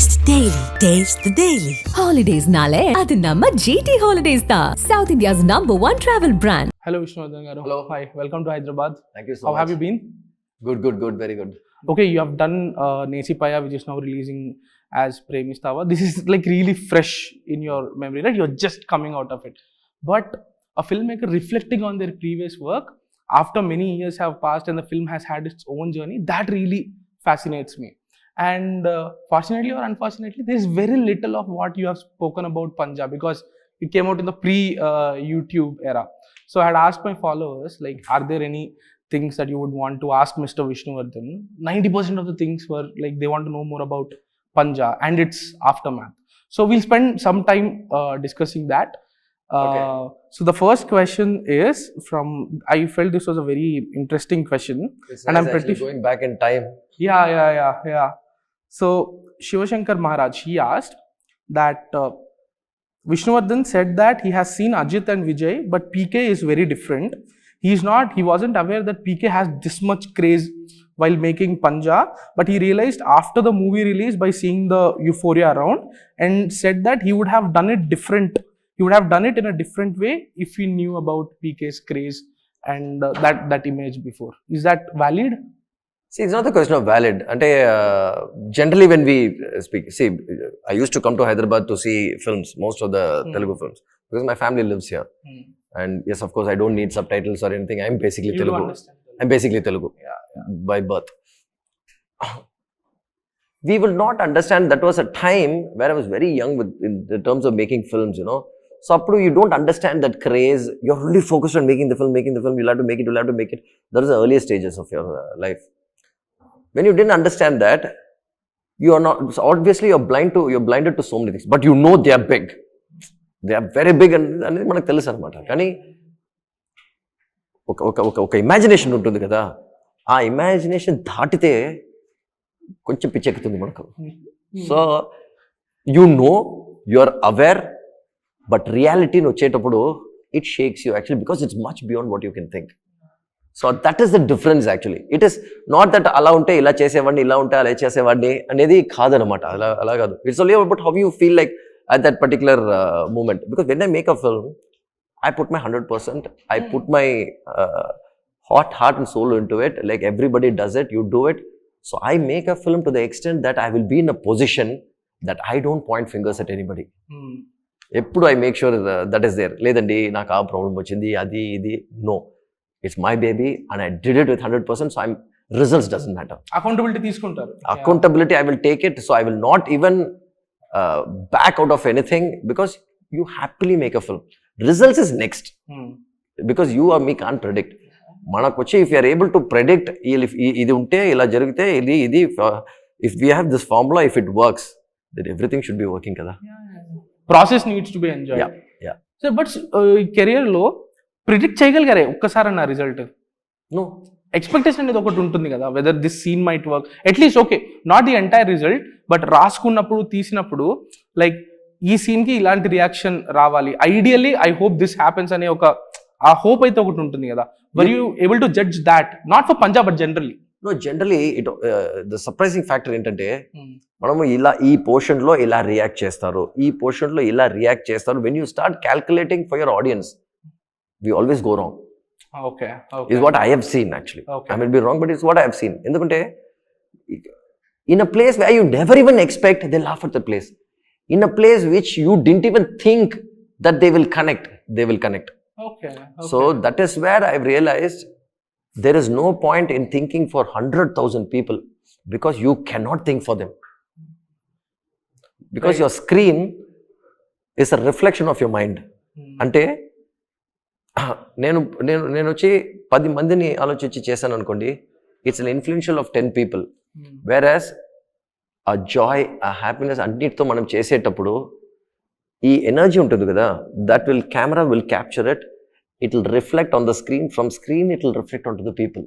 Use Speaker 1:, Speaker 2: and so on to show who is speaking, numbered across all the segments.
Speaker 1: Taste Daily. Taste the Daily.
Speaker 2: Holidays nale adu namma GT Holidays da, South India's #1 travel brand.
Speaker 3: Hello Vishnuvardhan garu.
Speaker 4: Hello.
Speaker 3: Hi, welcome to Hyderabad.
Speaker 4: Thank you so
Speaker 3: How
Speaker 4: much.
Speaker 3: have you been?
Speaker 4: Good, very good.
Speaker 3: Okay, you have done Nesi Paya, which is now releasing as Premisthava. This is like really fresh in your memory, right? You're just coming out of it. But a filmmaker reflecting on their previous work after many years have passed and the film has had its own journey, that really fascinates me. And fortunately or unfortunately, there is very little of what you have spoken about Panjaa because it came out in the pre-YouTube era. So I had asked my followers, like, are there any things that you would want to ask Mr. Vishnuvardhan? 90% of the things were like they want to know more about Panjaa and its aftermath. So we'll spend some time discussing that.
Speaker 4: Okay.
Speaker 3: So the first question is from, I felt this was a very interesting question.
Speaker 4: It's
Speaker 3: and
Speaker 4: nice
Speaker 3: I'm pretty
Speaker 4: actually going back in time.
Speaker 3: Yeah. So Shivashankar Maharaj, he asked that Vishnuvardhan said that he has seen Ajit and Vijay, but PK is very different. He wasn't aware that PK has this much craze while making Panjaa, but he realized after the movie release by seeing the euphoria around and said that he would have done it different. He would have done it in a different way if he knew about PK's craze and that image before. Is that valid?
Speaker 4: See, it's not the question of valid. Generally when we speak, I used to come to Hyderabad to see films, most of the Telugu films, because my family lives here. And yes, of course, I don't need subtitles or anything. I'm basically
Speaker 3: You do
Speaker 4: Telugu.
Speaker 3: understand Telugu.
Speaker 4: I'm basically Telugu by birth. We will not understand. That was a time where I was very young in the terms of making films, you know. So up to you don't understand that craze. You're really focused on making the film. You'll have to make it. That is the earliest stages of your life. When you didn't understand that, you are not, so obviously you're blinded to so many things, but you know they are big. They are very big and మనకు తెలుసు అనమాట. కానీ ఒక imagination ఉంటుంది కదా, ఆ imagination దాటితే కొంచెం పిచ్చెక్కుతుంది మనకు. So you know, you are aware, but రియాలిటీని వచ్చేటప్పుడు it shakes you actually because it's much beyond what you can think. So that is the difference actually. It is not that అలా ఉంటే ఇలా చేసేవాడిని, ఇలా ఉంటే అలా చేసేవాడిని అనేది కాదనమాట. అలా కాదు. It's only about how you feel like at that particular moment. Because when I make a film, I put my 100%, I put my heart and soul into it, like everybody does it, you do it. So I make a film to the extent that I will be in a position that I don't point fingers at anybody. Eppudu I make sure that is there. Ledandi naaku aa problem vachindi adi idi, no, it's my baby and I did it with 100%. So results doesn't matter.
Speaker 3: Accountability తీసుకుంటారు.
Speaker 4: Accountability I will take it. So I will not even back out of anything because you happily make a film. Results is next. Because you or me can't predict. Manakochi, if you are able to predict, idi unte ila jarigite idi, if we have this formula, if it works, then everything should be working kada.
Speaker 3: Process needs to be enjoyed.
Speaker 4: Yeah.
Speaker 3: So but career లో predict చేయగలిగారే ఒక్కసారన్న result?
Speaker 4: No.
Speaker 3: Expectation అనేది ఒకటి ఉంటుంది కదా, whether this scene might work, at least okay, not the entire result, but రాసుకున్నప్పుడు తీసినప్పుడు like ఈ సీన్ కి ఇలాంటి రియాక్షన్ రావాలి, ideally I hope this happens అనే ఒక ఆ హోప్ అయితే ఒకటి ఉంటుంది కదా. Were you able to judge that, not for Punjab but generally?
Speaker 4: No, generally the surprising factor ఏంటంటే మనము ఇలా ఈ పోర్షన్ లో ఇలా రియాక్ట్ చేస్తారు, ఈ పోర్షన్ లో ఇలా రియాక్ట్ చేస్తారు. when you start calculating for your audience, we always go wrong.
Speaker 3: Okay.
Speaker 4: Is what I have seen actually.
Speaker 3: Okay.
Speaker 4: I may be wrong, but it's what I have seen. Endukante in a place where you never even expect, they laugh at the place. In a place which you didn't even think that they will connect.
Speaker 3: Okay.
Speaker 4: So that is where I've realized there is no point in thinking for 100,000 people because you cannot think for them. Because your screen is a reflection of your mind. Ante నేను వచ్చి 10 మందిని ఆలోచించి చేశాను అనుకోండి, it's an influential of 10 people. Whereas uh joy, ఆ happiness అన్నిటితో మనం చేసేటప్పుడు ఈ ఎనర్జీ ఉంటుంది కదా, that will camera will capture it, it will reflect on the screen, from screen it will reflect on to the people.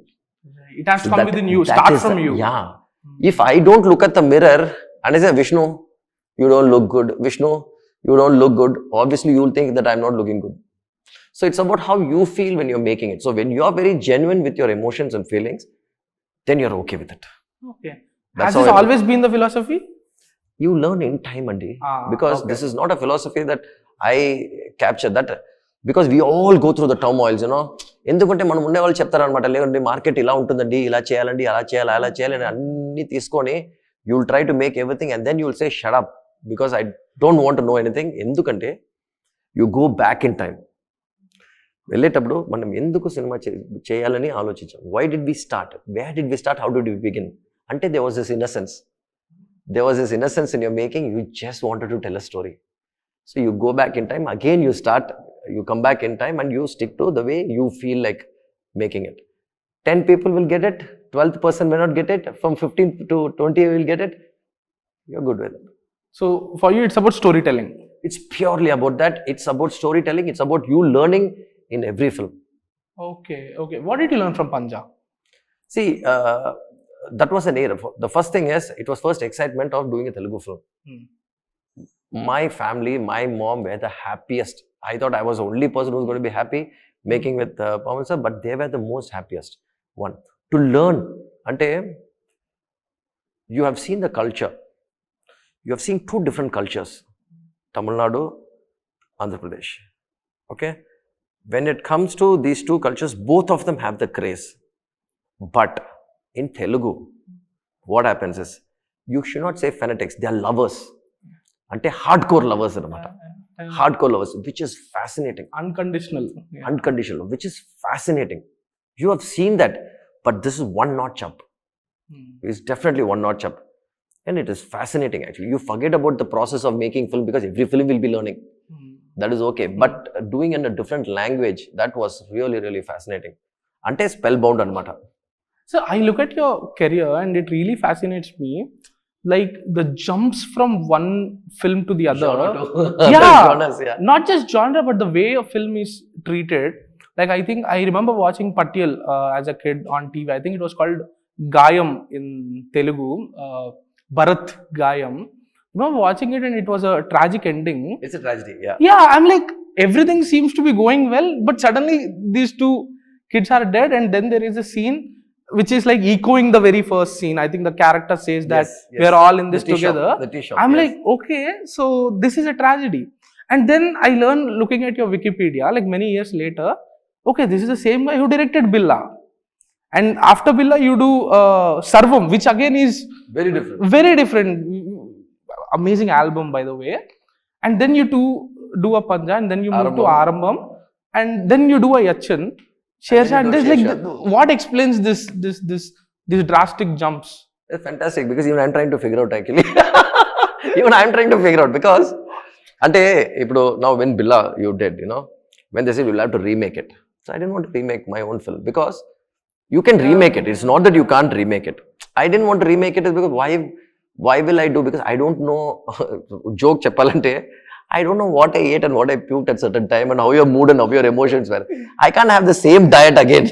Speaker 3: It has to come within you, start from you.
Speaker 4: Yeah. If I don't look at the mirror and I say, Vishnu, you don't look good, Vishnu, you don't look good, obviously you will think that I'm not looking good. So it's about how you feel when you're making it. So when you're very genuine with your emotions and feelings, then you're okay with it.
Speaker 3: Okay. Has this always been the philosophy?
Speaker 4: You learn in time, Andi. Because this is not a philosophy that I capture that. Because we all go through the turmoils, you know. ఎందుకంటే మనం ఉండే వాళ్ళు చెప్తారనమాట, లేదండి market ఇలా ఉంటుందండి, ఇలా చేయాలండి, అలా చేయాలి, అలా చేయాలని అన్నీ తీసుకొని you will try to make everything and then you will say shut up because I don't want to know anything. ఎందుకంటే you go back in time. వెళ్ళేటప్పుడు మనం ఎందుకు సినిమా చేయాలని ఆలోచించాం. Why did we start, where did we start, how did we begin అంటే there was this innocence in your making. You just wanted to tell a story. So you go back in time, again you start, you come back in time and you stick to the way you feel like making it. 10 people will get it, 12th person may not get it, from 15 to 20 will get it. You're good with it.
Speaker 3: So for you it's about storytelling.
Speaker 4: It's purely about that. It's about storytelling. It's about you learning in every film.
Speaker 3: Okay. What did you learn from Panjaa?
Speaker 4: See, that was an era. The first thing is, it was first excitement of doing a Telugu film. My family, my mom were the happiest. I thought I was the only person who was going to be happy making with Pawan sir, but they were the most happiest one. To learn, ante, you have seen the culture. You have seen two different cultures. Tamil Nadu, Andhra Pradesh. Okay? When it comes to these two cultures, both of them have the craze. But in Telugu, what happens is, you should not say fanatics, they are lovers. Ante hardcore lovers anamata. Hardcore lovers, which is fascinating.
Speaker 3: Unconditional.
Speaker 4: Unconditional, which is fascinating. You have seen that, but this is one notch up. It's definitely one notch up. And it is fascinating actually. You forget about the process of making film because every film will be learning. That is okay. But doing in a different language, that was really, really fascinating. Ante spellbound anamata.
Speaker 3: So I look at your career and it really fascinates me, like the jumps from one film to the other.
Speaker 4: Genres, yeah.
Speaker 3: Not just genre, but the way a film is treated. Like I think I remember watching Patil as a kid on TV. I think it was called Gayam in Telugu, Bharat Gayam. I remember watching it and it was a tragic ending.
Speaker 4: It's a tragedy, yeah.
Speaker 3: Yeah, I'm like, everything seems to be going well, but suddenly these two kids are dead and then there is a scene which is like echoing the very first scene. I think the character says that we're all in this together.
Speaker 4: The tea shop,
Speaker 3: I'm like, okay, so this is a tragedy. And then I learned looking at your Wikipedia, like many years later, okay, this is the same guy who directed Billa. And after Billa, you do Sarvam, which again is
Speaker 4: very different.
Speaker 3: Very different. Amazing album, by the way. And then you do a Panjaa, and then you move to Arambam, and then you do a Yachan. Shersha, and there's like, what explains these drastic jumps?
Speaker 4: It's fantastic because even I'm trying to figure out actually. Even I'm trying to figure out because, ante, now when Billa you did, you know, when they said you'll have to remake it. So I didn't want to remake my own film because you can remake it. It's not that you can't remake it. I didn't want to remake it because why will I do? Because I don't know, joke cheppalante, I don't know what I ate and what I puked at certain time and how your mood and how your emotions were. I can't have the same diet again.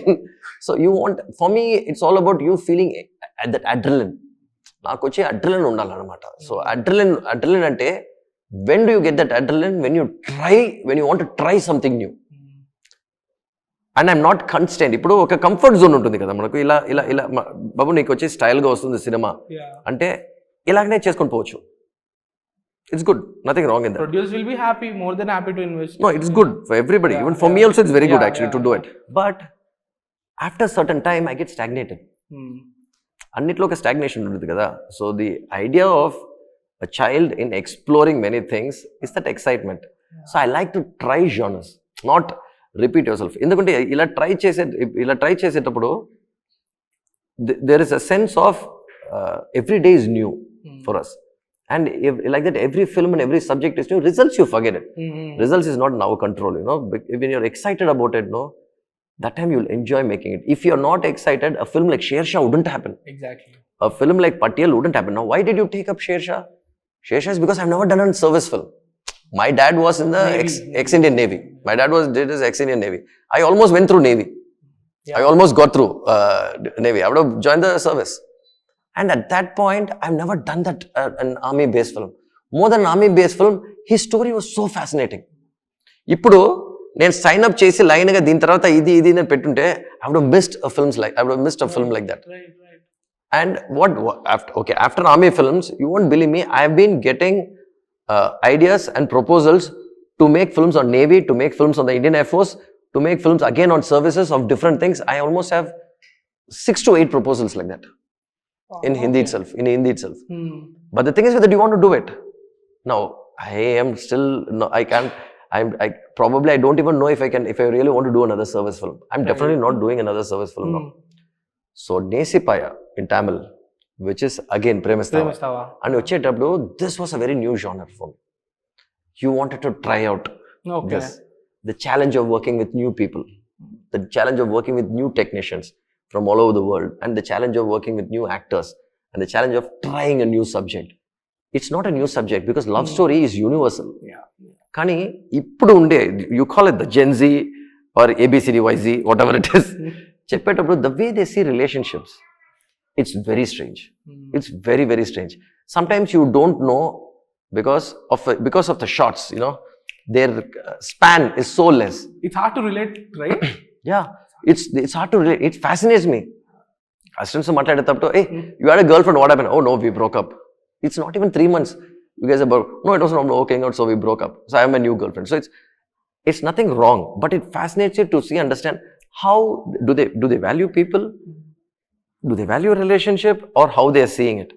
Speaker 4: So for me, it's all about you feeling that adrenaline. Naaku vache adrenaline undalanamata. So adrenaline ante, when do you get that adrenaline? When you want to try something new. And I'm not constant. Ippudu oka comfort zone untundi kada manaku ila babu neeku vache style ga vastundi cinema. Ante ilagane cheskoni pochu. It's good. Nothing wrong in that.
Speaker 3: Producers will be happy, more than happy to invest.
Speaker 4: No, it's good for everybody. Even for me also, it's very good actually to do it. But after a certain time, I get stagnated. Annitlo oka stagnation untundi kada. So the idea of a child in exploring many things is that excitement. So I like to try genres, not repeat yourself. Endukante ila try chesetappudu there is a sense of every day is new for us. And like that, every film and every subject is new. Results, you forget it. Results is not in our control, you know. When you're excited about it, no, that time you'll enjoy making it. If you're not excited, a film like Shersha wouldn't happen.
Speaker 3: Exactly.
Speaker 4: A film like Patil wouldn't happen. Now, why did you take up Shersha? Shersha is because I've never done a service film. My dad was in the ex-Indian Navy. My dad did his ex-Indian Navy. I almost went through Navy. Yeah. I almost got through Navy. I would have joined the service. And at that point, I've never done that an army-based film. More than an army-based film, his story was so fascinating. Ippudu, నేను sign up చేసి లైన్గా దీని తర్వాత ఇది నేను పెట్టుంటే I would have missed a film like that. And after army films, you won't believe me, I have been getting ideas and proposals to make films on Navy, to make films on the Indian Air Force, to make films again on services of different things. I almost have 6 to 8 proposals like that in Hindi itself. But the thing is that you want to do it. Now, I am still, no, I can't, I don't even know if I really want to do another service film. I'm definitely not doing another service film now. So, Nesipaya in Tamil, which is again Premisthava. And this was a very new genre for me. You wanted to try out this. The challenge of working with new people, the challenge of working with new technicians from all over the world, and the challenge of working with new actors, and the challenge of trying a new subject. It's not a new subject because love story is universal. Kani, you call it the Gen Z or ABCDYZ, whatever it is. The way they see relationships, it's very strange. It's very, very strange. Sometimes you don't know because of the shots, you know, their span is so less.
Speaker 3: It's hard to relate, right?
Speaker 4: Yeah, it's hard to relate. It fascinates me. Hey, you had a girlfriend, what happened? Oh no, we broke up. It's not even 3 months. You guys are about, no, it was not working out, so we broke up. So I have my new girlfriend. So it's nothing wrong, but it fascinates you to see, understand how do they value people? Do they value a relationship, or how they are seeing it?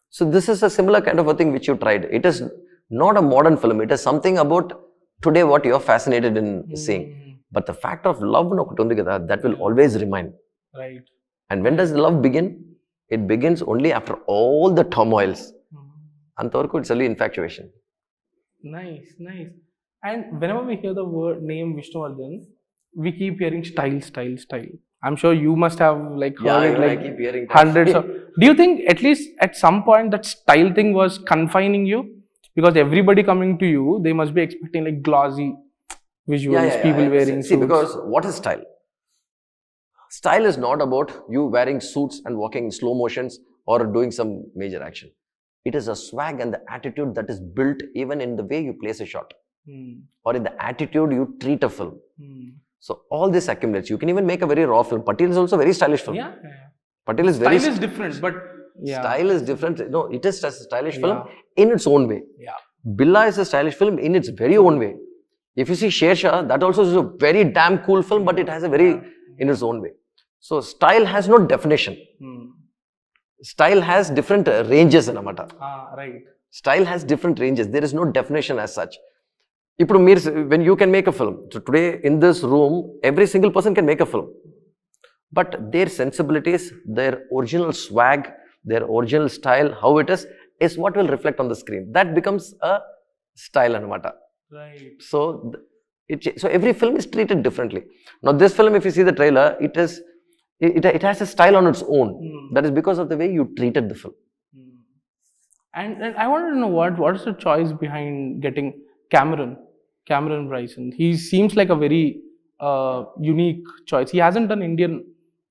Speaker 4: So this is a similar kind of a thing which you tried. It is not a modern film. It is something about today what you are fascinated in seeing. But the fact of love, that will always remain.
Speaker 3: Right.
Speaker 4: And when does love begin? It begins only after all the turmoils. Antarku, it's only infatuation.
Speaker 3: Nice. And whenever we hear the name Vishnuvardhan, we keep hearing style. I'm sure you must have heard it
Speaker 4: I keep hearing
Speaker 3: hundreds of. Do you think at least at some point that style thing was confining you? Because everybody coming to you, they must be expecting glossy visuals, people wearing suits.
Speaker 4: See, because what is style? Style is not about you wearing suits and walking in slow motions or doing some major action. It is a swag and the attitude that is built even in the way you place a shot or in the attitude you treat a film. So all this accumulates. You can even make a very raw film. Patil is also a very stylish film. Patil is
Speaker 3: style is different, but
Speaker 4: style is different. No, it is a stylish film in its own way. Billa is a stylish film in its very own way. If you see Shersha, that also is a very damn cool film, but it has a very in its own way. So style has no definition. Style has different ranges in Amata.
Speaker 3: Right.
Speaker 4: Style has different ranges. There is no definition as such. When you can make a film, so today in this room, every single person can make a film. But their sensibilities, their original swag, their original style, how it is what will reflect on the screen. That becomes a style Anamata.
Speaker 3: Right.
Speaker 4: So every film is treated differently. Now this film, if you see the trailer, it has a style on its own. That is because of the way you treated the film.
Speaker 3: And I wanted to know what is the choice behind getting Cameron Bryson? He seems like a very unique choice. He hasn't done Indian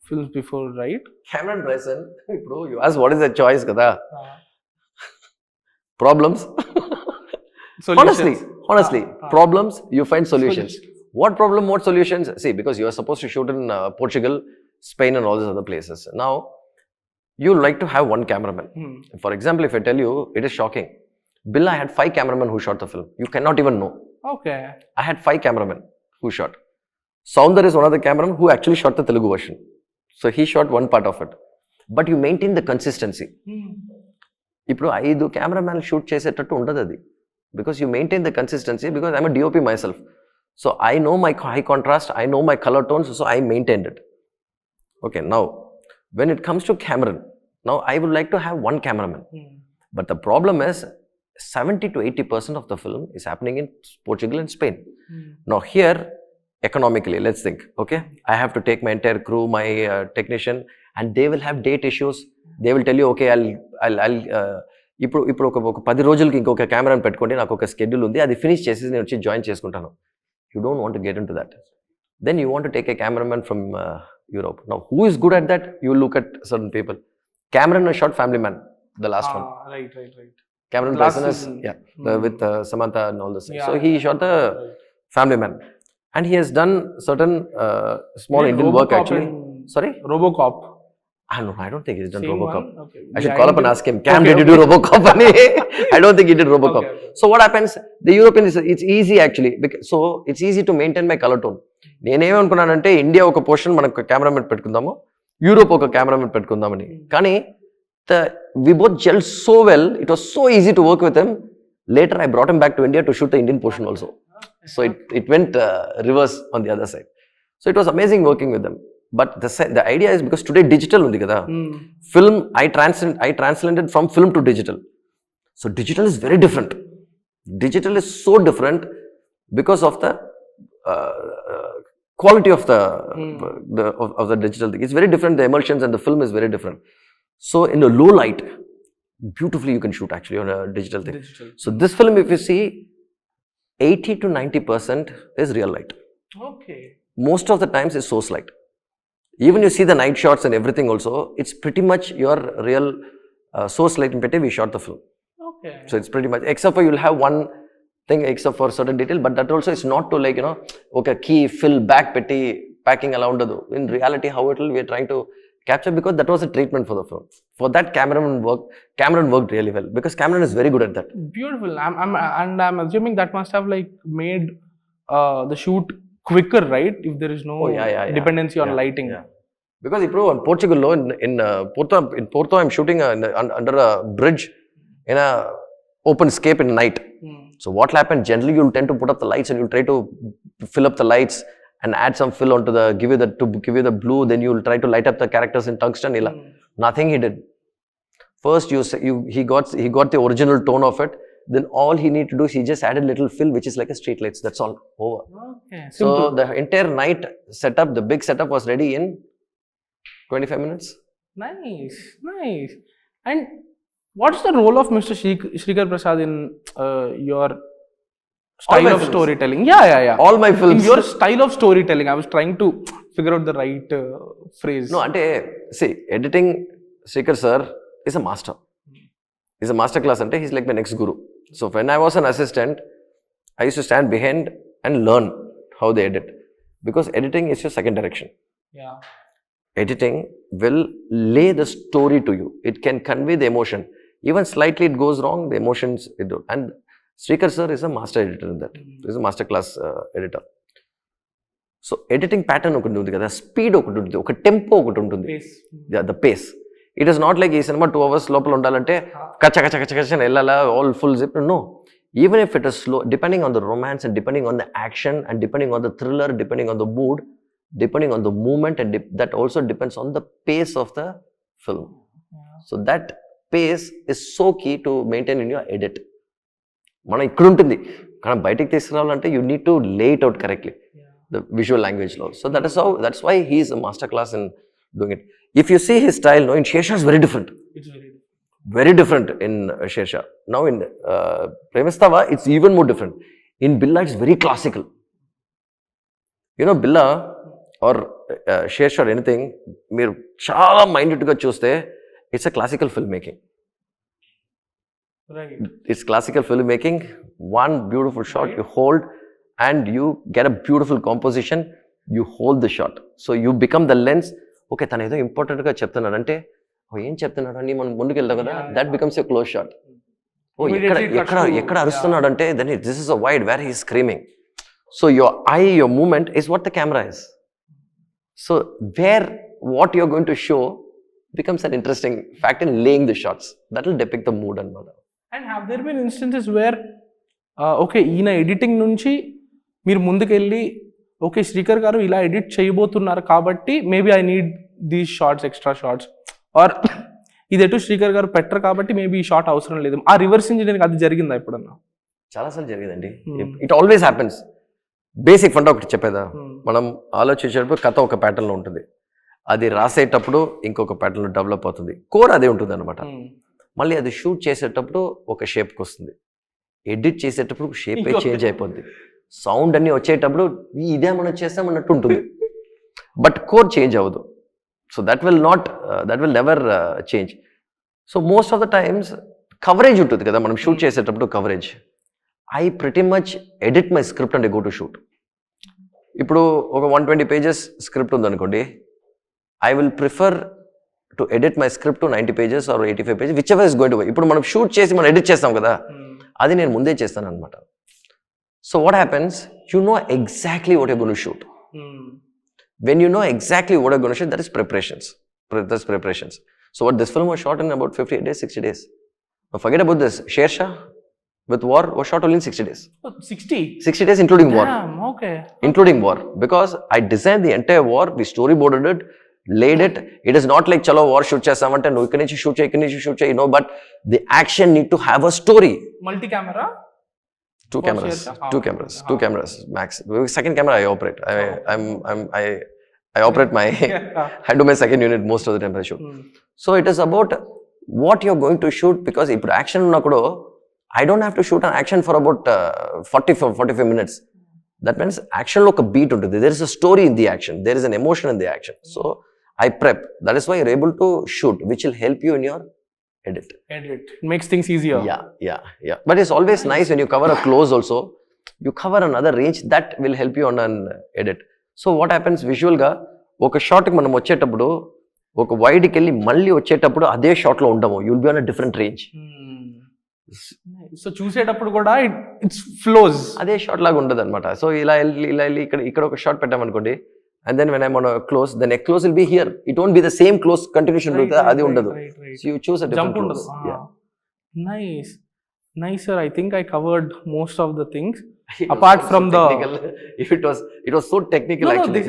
Speaker 3: films before, right?
Speaker 4: Cameron Bryson, bro, you asked what is the choice, kada? Problems. Honestly, problems, you find solutions. What problem, what solutions? See, because you are supposed to shoot in Portugal, Spain and all these other places. Now, you like to have one cameraman. For example, if I tell you, it is shocking. Billa had 5 cameramen who shot the film. You cannot even know.
Speaker 3: Okay.
Speaker 4: I had 5 cameramen who shot. Soundar is one of the cameramen who actually shot the Telugu version. So he shot one part of it. But you maintain the consistency. Ippudu 5 cameraman shoot chesettattu undadadi. Because you maintain the consistency, because I'm a DOP myself. So I know my high contrast, I know my color tones, so I maintained it. Okay, now, when it comes to Cameron, now I would like to have one cameraman. But the problem is, 70 to 80% of the film is happening in Portugal and Spain. Now here, economically, let's think, okay? I have to take my entire crew, my technician, and they will have date issues. They will tell you, okay, ఇప్పుడు ఒక 10 రోజులకి ఇంకొక కెమెరాని పెట్టుకోండి, నాకు ఒక schedule ఉంది, అది ఫినిష్ చేసి నేను వచ్చి జాయిన్ చేసుకుంటాను. You don't want to get into that. Then you want to take a cameraman from Europe. Now, who is good at that? You look at certain people. Cameron has shot Family Man, the last one.
Speaker 3: Right.
Speaker 4: Cameron Bryson is, with Samantha and all this. So he shot the Family Man. And he has done certain small Indian work actually. Sorry?
Speaker 3: Robocop.
Speaker 4: No, I don't think he's done
Speaker 3: Same
Speaker 4: RoboCop.
Speaker 3: one? Okay.
Speaker 4: I should
Speaker 3: Yeah,
Speaker 4: call
Speaker 3: I
Speaker 4: up and
Speaker 3: did-
Speaker 4: ask him, Cam,
Speaker 3: Okay,
Speaker 4: did you do
Speaker 3: okay.
Speaker 4: RoboCop? I don't think he did RoboCop.
Speaker 3: Okay, okay.
Speaker 4: So what happens, the European is, it's easy actually. So it's easy to maintain my color tone. నేనేమనుకున్నానంటే India ఒక portion మనకు cameraman పెట్టుకుందాము, Europe ఒక cameraman పెట్టుకుందామని. కానీ we both gelled so well, it was so easy to work with him. Later I brought him back to India to shoot the Indian portion also. So it went reverse on the other side. So it was amazing working with them. But the idea is because today digital undi kada, film I translated from film to digital. So digital is very different. Digital is so different because of the quality of of the digital thing. It's very different. The emulsions and the film is very different. So in a low light, beautifully you can shoot actually on a digital thing. So this film, if you see, 80 to 90% is real light.
Speaker 3: Okay.
Speaker 4: Most of the times is source light. Even you see the night shots and everything also, it's pretty much your real source light in Pete, we shot the film.
Speaker 3: Okay.
Speaker 4: So it's pretty much, except for you'll have one thing except for certain detail, but that also is not to like, okay, key, fill, back, petty, packing around. In reality, how it will, we are trying to capture, because that was a treatment for the film. For that, Cameron worked really well, because Cameron is very good at that.
Speaker 3: Beautiful. I'm assuming that must have like made the shoot quicker, right? If there is no dependency on lighting.
Speaker 4: Yeah. Because in Portugal, in Porto, I'm shooting under a bridge in a open scape in night. So what will happen? Generally, you'll tend to put up the lights and you'll try to fill up the lights and add some fill onto to give you the blue. Then you'll try to light up the characters in tungsten. Nothing he did. First, he got the original tone of it. Then all he needed to do is he just added little fill, which is like a street lights. That's all. Over.
Speaker 3: Okay.
Speaker 4: So the entire night setup, the big setup was ready in 25 minutes.
Speaker 3: Nice. And what's the role of Mr. Srikar Prasad in your style of storytelling? Yeah.
Speaker 4: All my films.
Speaker 3: In your style of storytelling, I was trying to figure out the right phrase.
Speaker 4: No, see, editing, Srikar sir is a master. He's a master class. He's like my next guru. So when I was an assistant, I used to stand behind and learn how they edit. Because editing is your second direction.
Speaker 3: Yeah.
Speaker 4: Editing will lay the story to you. It can convey the emotion. Even slightly it goes wrong, the emotions it do. And Srikar sir is a master editor in that. He's a master class editor. So editing pattern okundi undi kada, speed okundi undi, oka tempo okundi untundi.
Speaker 3: Pace.
Speaker 4: Yeah, the pace. It is not like ee cinema 2 hours lopala undalante kacha ellala all full zip. No. Even if it is slow, depending on the romance and depending on the action and depending on the thriller, depending on the mood, depending on the movement, and that also depends on the pace of the film. So that pace is so key to maintain in your edit. మనం ఇక్కడ ఉంటుంది కానీ బయటికి తీసుకురావాలంటే you need to lay it out correctly, the visual language law. So that's why he is a master class in doing it. If you see his style, in Shersha is very different.
Speaker 3: It's
Speaker 4: Very different in Shersha. Now in Premisthava, it's even more different. In Billa, it's very classical. Billa or Shersha or anything, మీరు చాలా మైండెడ్గా చూస్తే it's a classical filmmaking.
Speaker 3: right.
Speaker 4: It's classical filmmaking. One beautiful shot you hold and you get a beautiful composition. You hold the shot. So you become the lens. Okay, తను ఏదో ఇంపార్టెంట్గా చెప్తున్నాడు అంటే ఏం చెప్తున్నాడు అని మనం ముందుకు వెళ్తాం కదా, that becomes a close shot. ఎక్కడ అరుస్తున్నాడు అంటే then this is a wide where he screaming. So your movement is what the camera is. So where what you're going to show becomes an interesting fact in laying the shots. That will depict the mood and manner.
Speaker 3: And have there been instances where okay, ఈయన editing నుంచి మీరు ముందుకెళ్ళి okay Srikar గారు ఇలా edit చేయబోతున్నారు కాబట్టి maybe I need these shots, extra shots, or ఇది ఎటు శ్రీకర్ గారు పెట్టరు కాబట్టి మేబీ ఈ షార్ట్ అవసరం లేదు, ఆ రివర్స్ ఇంజనీరింగ్ అది జరిగిందా ఎప్పుడన్నా?
Speaker 4: చాలాసార్లు జరిగిందండి. It always happens. Basic funda ఒకటి చెప్పేదా, మనం ఆలోచించేటప్పుడు కథ ఒక ప్యాటర్న్లో ఉంటుంది, అది రాసేటప్పుడు ఇంకొక ప్యాటర్న్లో డెవలప్ అవుతుంది, కోర్ అదే ఉంటుంది అనమాట. మళ్ళీ అది షూట్ చేసేటప్పుడు ఒక షేప్కి వస్తుంది, ఎడిట్ చేసేటప్పుడు షేపే చేంజ్ అయిపోద్ది, సౌండ్ అన్ని వచ్చేటప్పుడు ఇదే మనం చేస్తామన్నట్టు ఉంటుంది, బట్ కోర్ చేంజ్ అవ్వదు. So that will never change. So most of the times coverage ఉంటుంది కదా మనం షూట్ చేసేటప్పుడు, coverage I pretty much edit my script and go to shoot. ఇప్పుడు ఒక 120 pages స్క్రిప్ట్ ఉందనుకోండి, I will prefer to edit my script to 90 pages or 85 pages, whichever is going to be. ఇప్పుడు మనం shoot చేసి మనం edit చేస్తాం కదా, అది నేను ముందే చేస్తాను అనమాట. So what happens, you know exactly what you going to shoot. When you know exactly what you're going to shoot, that is preparations. That's preparations. So what this film was shot in about 50 days, 60 days. Now forget about this. Sher Shah with war was shot only in 60 days. 60 days including war.
Speaker 3: Okay.
Speaker 4: Including war. Because I designed the entire war, we storyboarded it, laid it. It is not like chalo war shoot chestamante no ikkadi shoot chey, but the action need to have a story.
Speaker 3: Multi-camera?
Speaker 4: Two cameras max. Second camera I operate. I operate my I do my second unit most of the time I shoot. So it is about what you're going to shoot, because if action unna kudo I don't have to shoot an action for about 45 minutes. That means action lo oka beat untadi. There is a story in the action, there is an emotion in the action. So I prep. That is why you're able to shoot, which will help you in your edit.
Speaker 3: It makes things easier.
Speaker 4: Yeah. But it's always nice when you cover a close also, you cover another range that will help you on an edit. So what happens visual ga, oka shot ki manam vachetappudu oka wide ki elli malli vachetappudu ade shot lo undamu, you will be on a different range.
Speaker 3: So చూసేటప్పుడు కూడా it's flows.
Speaker 4: అదే shot లాగా ఉండదు అనమాట. So ఇలా ఇక్కడ ఒక shot పెట్టాం అనుకోండి, and then when I'm on a close, the next close will be here. It won't be the same close continuation. Adi undadu. So you choose a different close. Yeah.
Speaker 3: Nice sir. I think I covered most of the things. Apart from
Speaker 4: so the if it was so technical.
Speaker 3: No,
Speaker 4: actually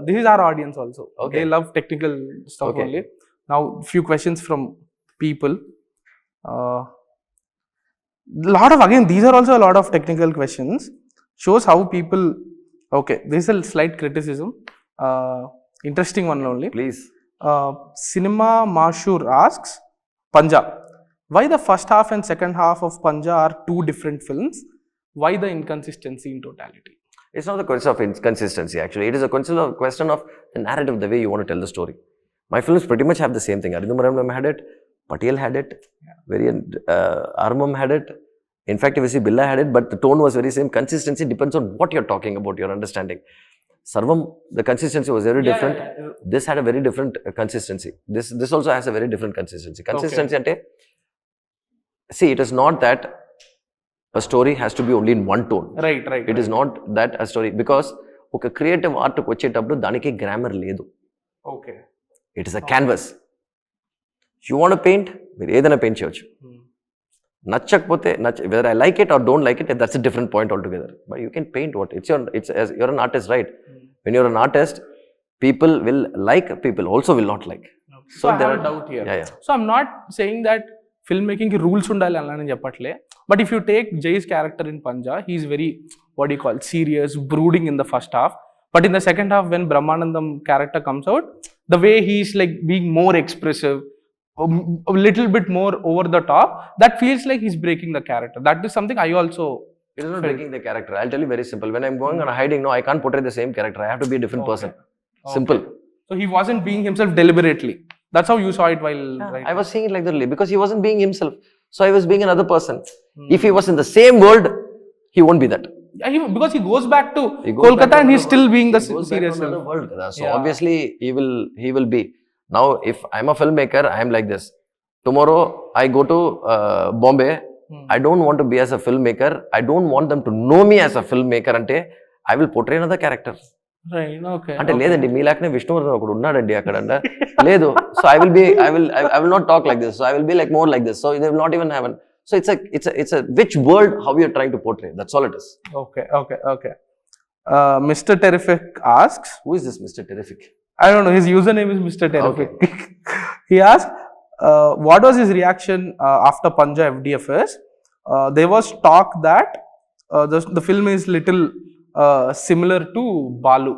Speaker 3: this is our audience also. Okay. They love technical stuff only. Now few questions from people. These are also a lot of technical questions. Shows how people. Okay, this is a slight criticism. Interesting one only.
Speaker 4: Please.
Speaker 3: Cinema Mashur asks, Panjaa. Why the first half and second half of Panjaa are two different films? Why the inconsistency in totality?
Speaker 4: It's not the question of inconsistency actually. It is a question of the narrative, the way you want to tell the story. My films pretty much have the same thing. Arindam had it, Patel had it, Armam had it. In fact, if you see Billa had it, but the tone was very same. Consistency depends on what you're talking about, your understanding. Sarvam, the consistency was very different. This had a very different consistency. This also has a very different consistency. Consistency ante, see, it is not that a story has to be only in one tone.
Speaker 3: Right.
Speaker 4: It is not that a story, because oka creative art ku vachetappudu daniki grammar ledu.
Speaker 3: Okay.
Speaker 4: It is a canvas. You want to paint, మీరు ఏదైనా paint చేయొచ్చు. నచ్చకపోతే whether I like it or don't like it, that's a different point altogether. But you can paint what you're an artist, right? When you're an artist, people will like, people also will not like.
Speaker 3: So I have a doubt here. So I'm not saying that filmmaking ki rules undali alani cheppatle, but if you take Jay's character in Panjaa, he's very serious, brooding in the first half, but in the second half when Brahmanandam character comes out, the way he's like being more expressive, a little bit more over the top, that feels like he's breaking the character. That is something I also
Speaker 4: It is not breaking the character. I'll tell you very simple. When I'm going on a hiding, no, I can't portray the same character. I have to be a different person. Simple.
Speaker 3: So he wasn't being himself deliberately. That's how you saw it while writing.
Speaker 4: I was seeing it like that because he wasn't being himself. So I was being another person. If he was in the same world, he won't be that.
Speaker 3: Because he goes back to Kolkata and he's still being the serious
Speaker 4: world. So obviously he will be. Now, if I'm a filmmaker, I'm like this. Tomorrow, I go to Bombay. I don't want to be as a filmmaker. I don't want them to know me as a filmmaker. Ante I will portray another character.
Speaker 3: Right. Okay.
Speaker 4: Ante ledandi mee lakne Vishnuvardhan okadu unnadandi akkadanda ledu. So I will not talk like this. So I will be like more like this. So they will not even have an. So it's a which world how you're trying to portray. That's all it is.
Speaker 3: Okay. Mr. Terrific asks.
Speaker 4: Who is this Mr. Terrific?
Speaker 3: I don't know. His username is Mr. Terrific. Okay. He asked, what was his reaction after Panjaa FDFS? There was talk that the film is little similar to Balu,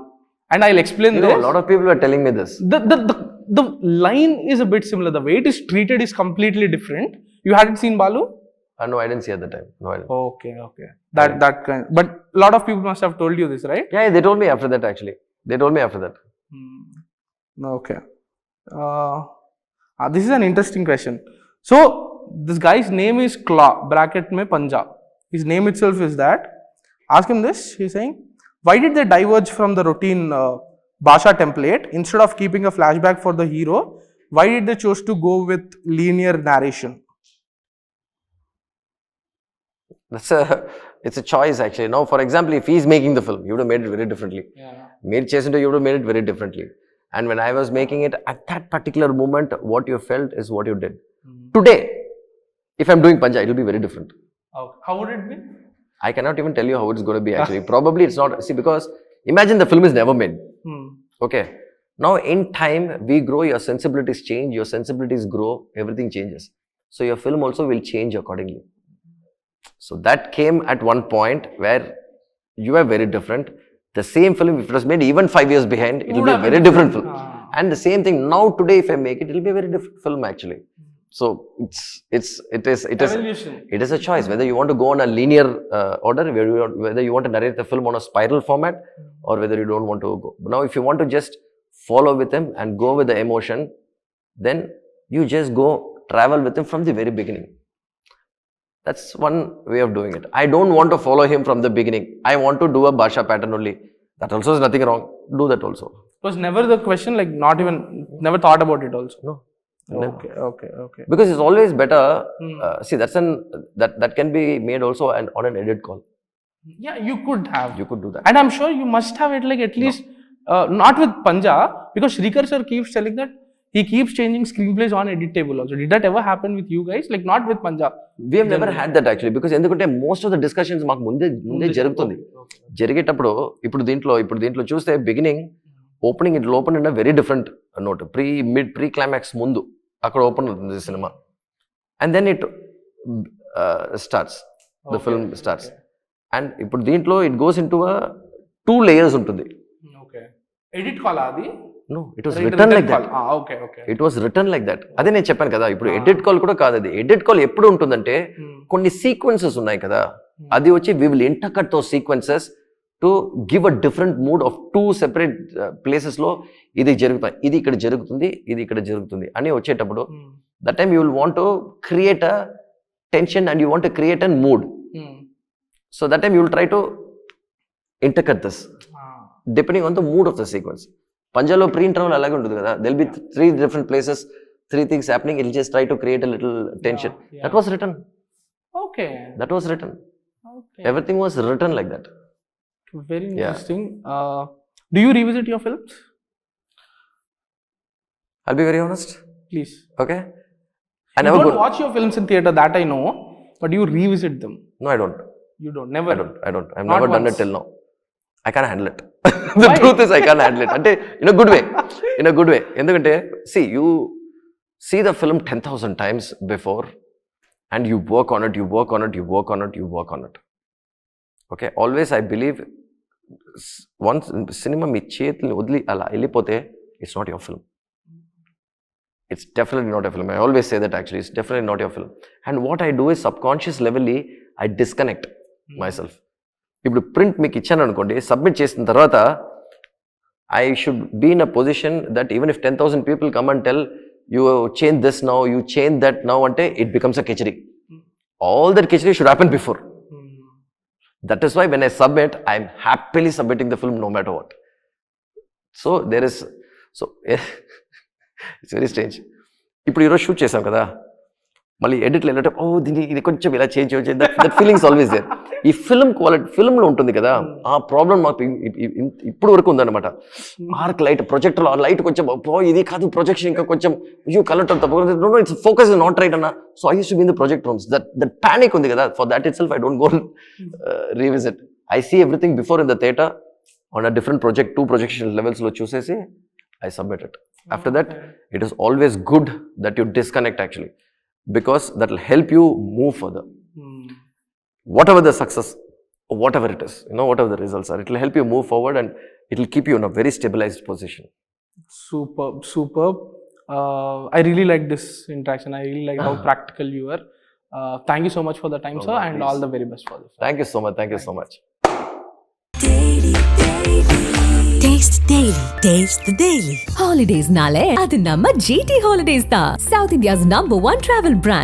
Speaker 3: and I'll explain this.
Speaker 4: A lot of people are telling me this.
Speaker 3: The line is a bit similar. The way it is treated is completely different. You hadn't seen Balu?
Speaker 4: No, I didn't see at the time. No, I didn't.
Speaker 3: Okay. That kind. But a lot of people must have told you this, right?
Speaker 4: Yeah, they told me after that. Actually, they told me after that.
Speaker 3: Okay. This is an interesting question. So this guy's name is Claw, bracket mein Panjaa. His name itself is that. Ask him this. He's saying, why did they diverge from the routine Bhasha template? Instead of keeping a flashback for the hero, why did they choose to go with linear narration?
Speaker 4: It's a choice actually. Now, for example, if he's making the film, you would have made it very differently.
Speaker 3: Yeah.
Speaker 4: Made Chesinto, you would have made it very differently. And when I was making it, at that particular moment, what you felt is what you did. Today, if I'm doing Panjaa, it will be very different.
Speaker 3: Okay. How would it be?
Speaker 4: I cannot even tell you how it's going to be actually. Probably it's not. See, because imagine the film is never made. Okay. Now, in time, we grow, your sensibilities change, your sensibilities grow, everything changes. So, your film also will change accordingly. So, that came at one point where you are very different. The same film, if it was made even 5 years behind, it will be a very different film. And the same thing now, today, if I make it, it will be a very different film actually. So, it is a choice whether you want to go on a linear order, whether you want to narrate the film on a spiral format, or whether you don't want to go. Now, if you want to just follow with him and go with the emotion, then you just go travel with him from the very beginning. That's one way of doing it. I don't want to follow him from the beginning. I want to do a Bhasha pattern only. That also is nothing wrong. Do that also.
Speaker 3: It was never the question, like never thought about it also.
Speaker 4: No.
Speaker 3: Okay.
Speaker 4: Because it's always better. See, that can be made also on an edit call.
Speaker 3: Yeah, you could have.
Speaker 4: You could do that.
Speaker 3: And I'm sure you must have it like at least, not with Panjaa, because Srikar sir keeps telling that he keeps changing screenplays on edit table also. Did that ever happen with you guys? Like not with Panjaa.
Speaker 4: We have never had that actually, because most of the discussions మాకు ముందే జరుగుతుంది. జరిగేటప్పుడు ఇప్పుడు దీంట్లో చూస్తే beginning opening it open in a very different note. Pre climax ముందు అక్కడ open అవుతుంది cinema. And then it starts, the film starts. And ఇప్పుడు దీంట్లో it goes in to 2 layers ఉంటుంది.
Speaker 3: ఎడిట్ కాల్ అది?
Speaker 4: No, it was written like that.
Speaker 3: Okay.
Speaker 4: It was written like that. అదే నేను చెప్పాను కదా, ఇప్పుడు ఎడిట్ కాల్ కూడా కాదు అది. ఎడిట్ కాల్ ఎప్పుడు ఉంటుందంటే కొన్ని సీక్వెన్సెస్ ఉన్నాయి కదా, అది వచ్చి we will intercut those sequences to give a different mood of 2 separate places లో ఇది జరుగుతుంది, ఇది ఇక్కడ జరుగుతుంది, ఇది ఇక్కడ జరుగుతుంది అని వచ్చేటప్పుడు that time you will want to create a tension and you want to create a mood. So that time you will try to intercut this depending on the mood of the sequence. Panjalo pre-interval అలాగే ఉంటుంది కదా, there will be 3 different places, 3 things happening, it will just try to create a little tension. That was written.
Speaker 3: Okay.
Speaker 4: That was written. Okay. Everything was written like that.
Speaker 3: Very interesting. Do you revisit your films?
Speaker 4: I'll be very honest.
Speaker 3: Please.
Speaker 4: Okay.
Speaker 3: I never watch your films in theatre, that I know, but you revisit them.
Speaker 4: No, I don't.
Speaker 3: You don't? Never?
Speaker 4: I don't. I've never done it till now. I can't handle it. The truth is I can't handle it. Ante, in a good way. In a good way. Endukante, see, you see the film 10,000 times before and you work on it, you work on it, you work on it, you work on it. Okay? Always I believe once cinema మీ చేతుల్ని వదిలి అలా వెళ్ళిపోతే it's not your film. It's definitely not a film. I always say that actually. It's definitely not your film. And what I do is subconscious levelly I disconnect myself. ఇప్పుడు print మీకు ఇచ్చాను అనుకోండి, submit చేసిన తర్వాత I should be in a position that even if 10,000 people come and tell you change this now, you change that now అంటే it becomes a khichdi. All that khichdi should happen before. That is why when I submit, I am happily submitting the film no matter what. So there is, it's very strange. ఇప్పుడు ఈరోజు shoot చేసాం కదా, మళ్ళీ ఎడిట్లో వెళ్ళటం, దీన్ని ఇది కొంచెం ఇలా చేంజ్ చేయొచ్చు, దట్ ఫీలింగ్స్ ఆల్వేస్ దేర్. ఈ ఫిల్మ్ క్వాలిటీ ఫిల్మ్లో ఉంటుంది కదా, ఆ ప్రాబ్లం మాకు ఇప్పుడు వరకు ఉందన్నమాట. ఆర్క్ లైట్, ప్రొజెక్టర్ లైట్ కొంచెం ఇది కాదు, ప్రొజెక్షన్ ఇంకా కొంచెం కలర్ తప్ప, it's focus is not right అన్న. So I use to be in the project rooms. That panic ఉంది కదా, for that itself I don't go revisit. I see everything before in the theatre on a different project, 2 projection లెవెల్స్లో చూసేసి I submit it. After that it is always good that you disconnect actually, because that will help you move further. Whatever the success, whatever it is, whatever the results are, it will help you move forward and it will keep you in a very stabilized position.
Speaker 3: Superb. I really like this interaction. I really like how practical you are. Thank you so much for the time, sir, and all the very best for this.
Speaker 4: Thank you so much. Thank you so much.
Speaker 1: Taste the daily.
Speaker 2: Holidays nale adu namma GT Holidays da, South India's #1 travel brand.